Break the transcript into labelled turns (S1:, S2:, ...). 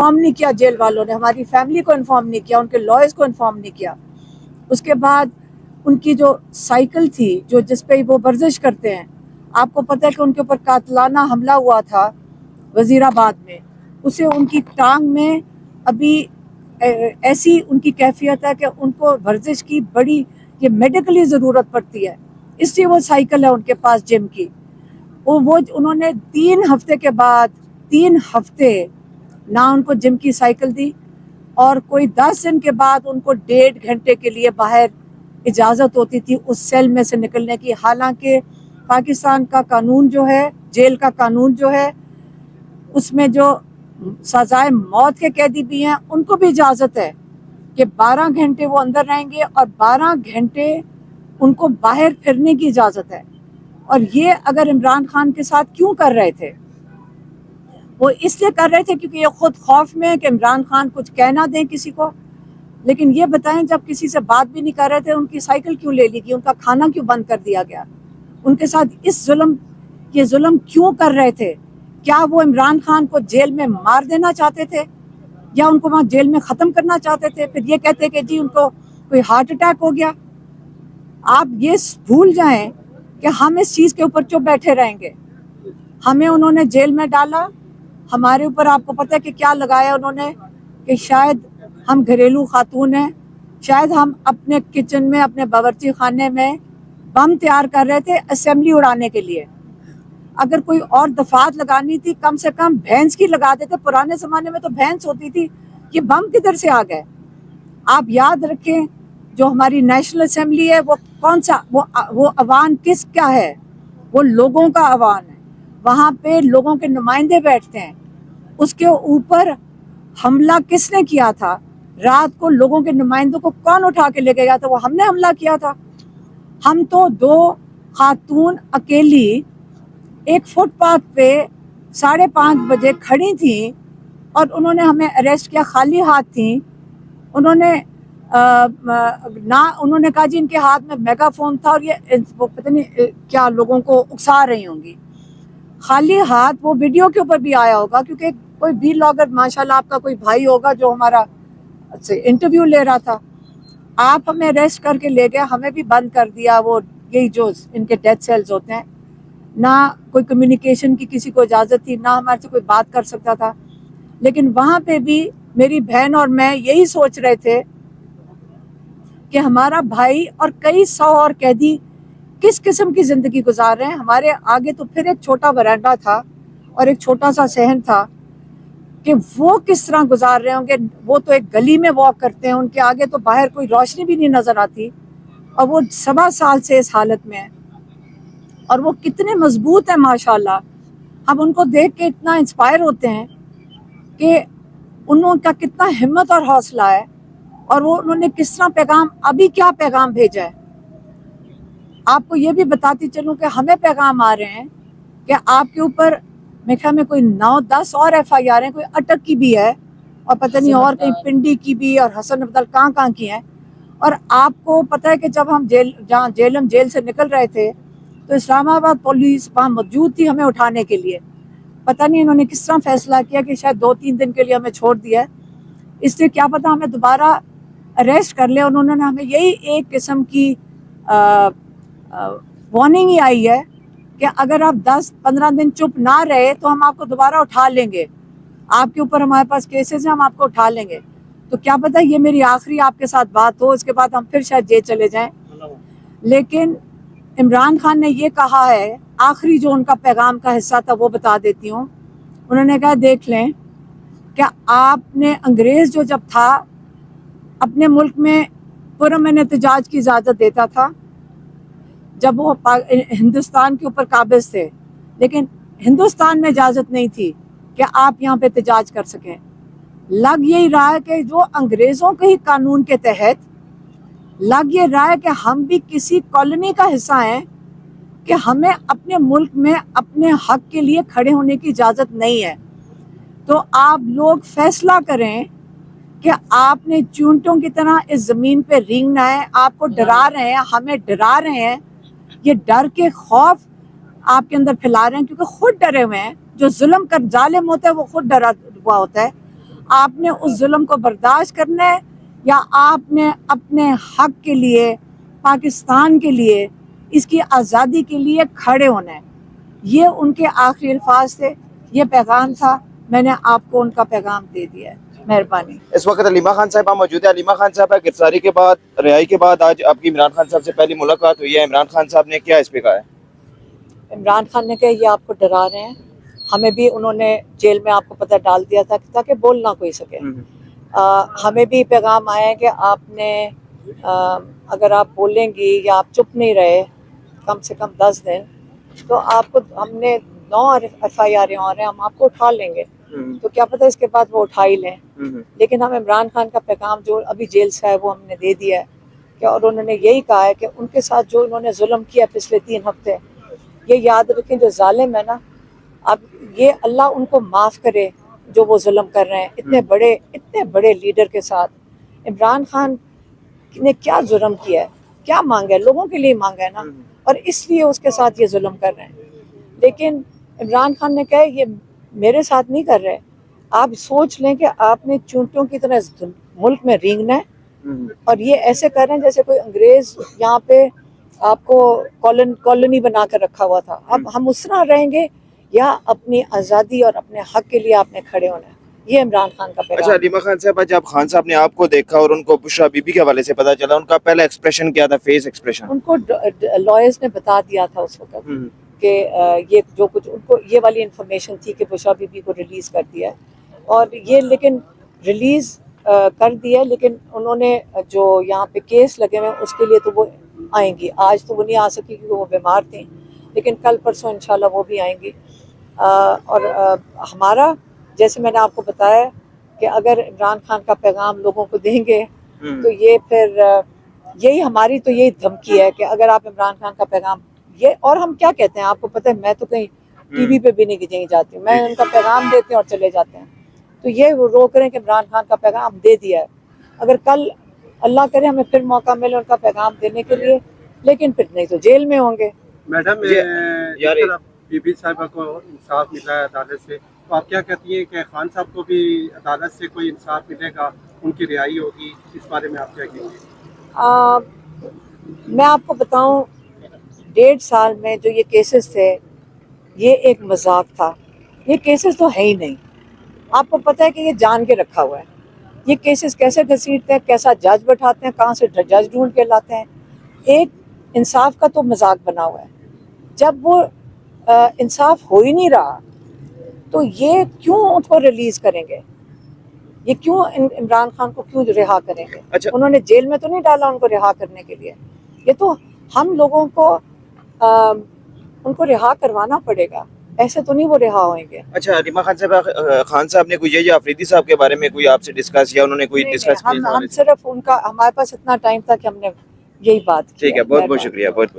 S1: Inform نہیں کیا jail والوں نے, ہماری فیملی کو انفارم نہیں کیا, ان کے لائرز کو انفارم نہیں کیا. اس کے بعد ان کی جو سائیکل تھی جس پہ وہ ورزش کرتے ہیں, آپ کو پتہ ہے کہ ان کے اوپر قاتلانہ حملہ ہوا تھا وزیر آباد میں, اسے ان کی ٹانگ میں ابھی ایسی ان کی کیفیت ہے کہ ان کو ورزش کی بڑی یہ میڈیکلی ضرورت پڑتی ہے, اس لیے وہ سائیکل ہے ان کے پاس جم کی. وہ انہوں نے 3 ہفتے کے بعد 3 ہفتے نہ ان کو جم کی سائیکل دی, اور کوئی 10 دن کے بعد ان کو 1.5 گھنٹے کے لیے باہر اجازت ہوتی تھی اس سیل میں سے نکلنے کی. حالانکہ پاکستان کا قانون جو ہے, جیل کا قانون جو ہے, اس میں جو سزائے موت کے قیدی بھی ہیں ان کو بھی اجازت ہے کہ 12 گھنٹے وہ اندر رہیں گے اور 12 گھنٹے ان کو باہر پھرنے کی اجازت ہے. اور یہ اگر عمران خان کے ساتھ کیوں کر رہے تھے؟ وہ اس لیے کر رہے تھے کیونکہ یہ خود خوف میں کہ عمران خان کچھ کہہ نہ دیں کسی کو. لیکن یہ بتائیں, جب کسی سے بات بھی نہیں کر رہے تھے, ان کی سائیکل کیوں لے لی گئی, ان کا کھانا کیوں بند کر دیا گیا, ان کے ساتھ یہ ظلم کیوں کر رہے تھے؟ کیا وہ عمران خان کو جیل میں مار دینا چاہتے تھے یا ان کو وہاں جیل میں ختم کرنا چاہتے تھے؟ پھر یہ کہتے کہ جی ان کو کوئی ہارٹ اٹیک ہو گیا. آپ یہ بھول جائیں کہ ہم اس چیز کے اوپر چپ بیٹھے رہیں گے. ہمیں انہوں نے جیل میں ڈالا, ہمارے اوپر آپ کو پتہ ہے کہ کیا لگایا انہوں نے, کہ شاید ہم گھریلو خاتون ہیں, شاید ہم اپنے کچن میں, اپنے باورچی خانے میں بم تیار کر رہے تھے اسمبلی اڑانے کے لیے. اگر کوئی اور دفعات لگانی تھی کم سے کم بھینس کی لگا دیتے. پرانے زمانے میں تو بھینس ہوتی تھی, یہ بم کدھر سے آ گئے؟ آپ یاد رکھیں جو ہماری نیشنل اسمبلی ہے وہ کون سا, وہ عوام کیا ہے؟ وہ لوگوں کا عوام ہے. وہاں پہ لوگوں کے نمائندے بیٹھتے ہیں. اس کے اوپر حملہ کس نے کیا تھا؟ رات کو لوگوں کے نمائندوں کو کون اٹھا کے لے گیا تھا؟ وہ ہم نے حملہ کیا تھا. ہم تو 2 خاتون اکیلی ایک فٹ پاتھ پہ 5:30 بجے کھڑی تھیں اور انہوں نے ہمیں اریسٹ کیا, خالی ہاتھ تھیں. انہوں نے کہا جی ان کے ہاتھ میں میگا فون تھا اور یہ پتہ نہیں کیا لوگوں کو اکسا رہی ہوں گی. خالی ہاتھ, وہ ویڈیو کے اوپر بھی آیا ہوگا کیونکہ کوئی بھی لاگر ماشاءاللہ آپ کا کوئی بھائی ہوگا جو ہمارا انٹرویو لے رہا تھا. آپ ہمیں اریسٹ کر کے لے گئے, ہمیں بھی بند کر دیا. وہ یہی جو ان کے ڈیتھ سیلز ہوتے ہیں, نہ کوئی کمیونیکیشن کی کسی کو اجازت تھی, نہ ہمارے سے کوئی بات کر سکتا تھا. لیکن وہاں پہ بھی میری بہن اور میں یہی سوچ رہے تھے کہ ہمارا بھائی اور کئی 100 اور قیدی کس قسم کی زندگی گزار رہے ہیں. ہمارے آگے تو پھر ایک چھوٹا وراندہ تھا اور ایک چھوٹا سا صحن تھا کہ وہ کس طرح گزار رہے ہوں گے. وہ تو ایک گلی میں واک کرتے ہیں, ان کے آگے تو باہر کوئی روشنی بھی نہیں نظر آتی, اور وہ 7 سال سے اس حالت میں ہیں. اور وہ کتنے مضبوط ہیں ماشاءاللہ. ہم ان کو دیکھ کے اتنا انسپائر ہوتے ہیں کہ انہوں کا کتنا ہمت اور حوصلہ ہے, اور وہ انہوں نے کس طرح پیغام, ابھی کیا پیغام بھیجا ہے. آپ کو یہ بھی بتاتی چلوں کہ ہمیں پیغام آ رہے ہیں کہ آپ کے اوپر میرے خیال میں کوئی 9-10 اور FIR ہیں, کوئی اٹک کی بھی ہے اور پتہ نہیں اور کہیں پنڈی کی بھی اور حسن عبدال کہاں کی ہیں. اور آپ کو پتہ ہے کہ جب ہم جیل سے نکل رہے تھے تو اسلام آباد پولیس وہاں موجود تھی ہمیں اٹھانے کے لیے. پتہ نہیں انہوں نے کس طرح فیصلہ کیا کہ شاید 2-3 دن کے لیے ہمیں چھوڑ دیا ہے, اس لیے کیا پتہ ہمیں دوبارہ اریسٹ کر لیں. انہوں نے ہمیں یہی ایک قسم کی وارننگ ہی آئی ہے کہ اگر آپ 10-15 دن چپ نہ رہے تو ہم آپ کو دوبارہ اٹھا لیں گے, آپ کے اوپر ہمارے پاس کیسز ہیں, ہم آپ کو اٹھا لیں گے. تو کیا پتہ یہ میری آخری آپ کے ساتھ بات ہو, اس کے بعد ہم پھر شاید جیل چلے جائیں. لیکن عمران خان نے یہ کہا ہے, آخری جو ان کا پیغام کا حصہ تھا وہ بتا دیتی ہوں. انہوں نے کہا دیکھ لیں کہ آپ نے انگریز جو جب تھا اپنے ملک میں پرامن احتجاج کی اجازت دیتا تھا جب وہ ہندوستان کے اوپر قابض تھے, لیکن ہندوستان میں اجازت نہیں تھی کہ آپ یہاں پہ احتجاج کر سکیں. لگ یہی رہا ہے کہ جو انگریزوں کے ہی قانون کے تحت لگ یہ رہا ہے کہ ہم بھی کسی کالونی کا حصہ ہیں کہ ہمیں اپنے ملک میں اپنے حق کے لیے کھڑے ہونے کی اجازت نہیں ہے. تو آپ لوگ فیصلہ کریں کہ آپ نے چونٹوں کی طرح اس زمین پہ رینگنا ہے. آپ کو ڈرا رہے ہیں, ہمیں ڈرا رہے ہیں, یہ ڈر کے خوف آپ کے اندر پھیلا رہے ہیں کیونکہ خود ڈرے ہوئے ہیں. جو ظلم کر ظالم ہوتا ہے وہ خود ڈرا ہوا ہوتا ہے. آپ نے اس ظلم کو برداشت کرنا ہے یا آپ نے اپنے حق کے لیے, پاکستان کے لیے, اس کی آزادی کے لیے کھڑے ہونا ہے. یہ ان کے آخری الفاظ تھے, یہ پیغام تھا, میں نے آپ کو ان کا پیغام دے دیا ہے. مہربانی.
S2: اس وقت علیمہ خان صاحبہ موجود ہے. علیمہ خان صاحبہ گرفتاری کے بعد, رہائی کے بعد آج آپ کی عمران خان صاحب سے پہلی ملاقات ہوئی ہے. عمران خان صاحب نے کیا اس پہ کہا ہے؟
S1: عمران خان نے کہا یہ آپ کو ڈرا رہے ہیں, ہمیں بھی انہوں نے جیل میں آپ کو پتہ ڈال دیا تھا تاکہ بول نہ کوئی سکے. ہمیں بھی پیغام آیا ہے کہ آپ نے اگر آپ بولیں گی یا آپ چپ نہیں رہے کم سے کم 10 دن تو آپ کو, ہم نے 9 FIR اور ہیں, ہم آپ کو اٹھا لیں گے. تو کیا پتہ اس کے بعد وہ اٹھا ہی لیں. لیکن ہم عمران خان کا پیغام جو ابھی جیل سے ہے وہ ہم نے دے دیا ہے کہ, اور انہوں نے یہی کہا ہے کہ ان کے ساتھ جو انہوں نے ظلم کیا پچھلے 3 ہفتے, یہ یاد رکھیں جو ظالم ہے نا, اب یہ اللہ ان کو معاف کرے جو وہ ظلم کر رہے ہیں اتنے بڑے لیڈر کے ساتھ. عمران خان نے کیا جرم کیا ہے, کیا مانگا ہے, لوگوں کے لیے مانگا ہے نا, اور اس لیے اس کے ساتھ یہ ظلم کر رہے ہیں. لیکن عمران خان نے کہا یہ میرے ساتھ نہیں کر رہے, آپ سوچ لیں کہ آپ نے چونٹیوں کی طرح ملک میں رینگنا ہے اور یہ ایسے کر رہے ہیں جیسے کوئی انگریز یہاں پہ آپ کو کالونی بنا کر رکھا ہوا تھا. اب ہم اس طرح رہیں گے یا اپنی آزادی اور اپنے حق کے لیے آپ نے کھڑے ہونا ہے. یہ عمران خان کا پیغام.
S2: اچھا علیمہ خان صاحبہ, جب خان صاحب نے آپ کو دیکھا اور ان کو بشریٰ بی بی کے حوالے سے پتا چلا, ان کا پہلا ایکسپریشن کیا تھا, فیس ایکسپریشن؟
S1: ان کو لائرز نے بتا دیا تھا اس وقت کہ یہ جو کچھ ان کو یہ والی انفارمیشن تھی کہ بشریٰ بی بی کو ریلیز کر دیا ہے, اور یہ لیکن ریلیز کر دیا, لیکن انہوں نے جو یہاں پہ کیس لگے ہوئے اس کے لیے تو وہ آئیں گی. آج تو وہ نہیں آ سکی کیونکہ وہ بیمار تھیں, لیکن کل پرسوں انشاءاللہ وہ بھی آئیں گی. اور ہمارا جیسے میں نے آپ کو بتایا کہ اگر عمران خان کا پیغام لوگوں کو دیں گے تو یہ پھر یہی ہماری تو یہی دھمکی ہے کہ اگر آپ عمران خان کا پیغام یہ, اور ہم کیا کہتے ہیں آپ کو پتہ ہے, میں تو کہیں ٹی وی پہ بھی نہیں کہیں جاتی ہوں, میں ان کا پیغام دیتے ہیں اور چلے جاتے ہیں. تو یہ وہ روک رہے ہیں کہ عمران خان کا پیغام دے دیا ہے, اگر کل اللہ کرے ہمیں پھر موقع ملے ان کا پیغام دینے کے لیے, لیکن پھر نہیں تو جیل میں ہوں گے.
S3: میڈم بی بی صاحبہ کو انصاف ملا ہے عدالت سے, تو آپ کیا کہتی ہیں کہ خان صاحب کو بھی عدالت سے کوئی انصاف ملے گا, ان کی رہائی ہوگی, اس بارے میں آپ کیا کہیں گے؟
S1: میں آپ کو بتاؤں 1.5 سال میں جو یہ کیسز تھے یہ ایک مذاق تھا. یہ کیسز تو ہے ہی نہیں. آپ کو پتہ ہے کہ یہ جان کے رکھا ہوا ہے. یہ کیسز کیسے گھسیٹتے ہیں, کیسا جج بٹھاتے ہیں, کہاں سے جج ڈھونڈ کے لاتے ہیں. ایک انصاف کا تو مذاق بنا ہوا ہے. جب وہ انصاف ہو ہی نہیں رہا تو یہ کیوں ان کو ریلیز کریں گے, یہ کیوں عمران خان کو کیوں رہا کریں گے؟
S2: اچھا,
S1: انہوں نے جیل میں تو نہیں ڈالا ان کو رہا کرنے کے لیے. یہ تو ہم لوگوں کو ان کو رہا کروانا پڑے گا, ایسے تو نہیں وہ رہا ہوئیں گے.
S2: اچھا علیمہ خان صاحب, خان صاحب نے کوئی یہ آفریدی صاحب کے بارے میں کوئی آپ سے ڈسکس یا انہوں نے کوئی ڈسکس کیا؟
S1: ہم صرف ان کا, ہمارے پاس اتنا ٹائم تھا کہ ہم نے یہی بات کی.
S2: ٹھیک ہے, بہت بہت شکریہ, بہت بہت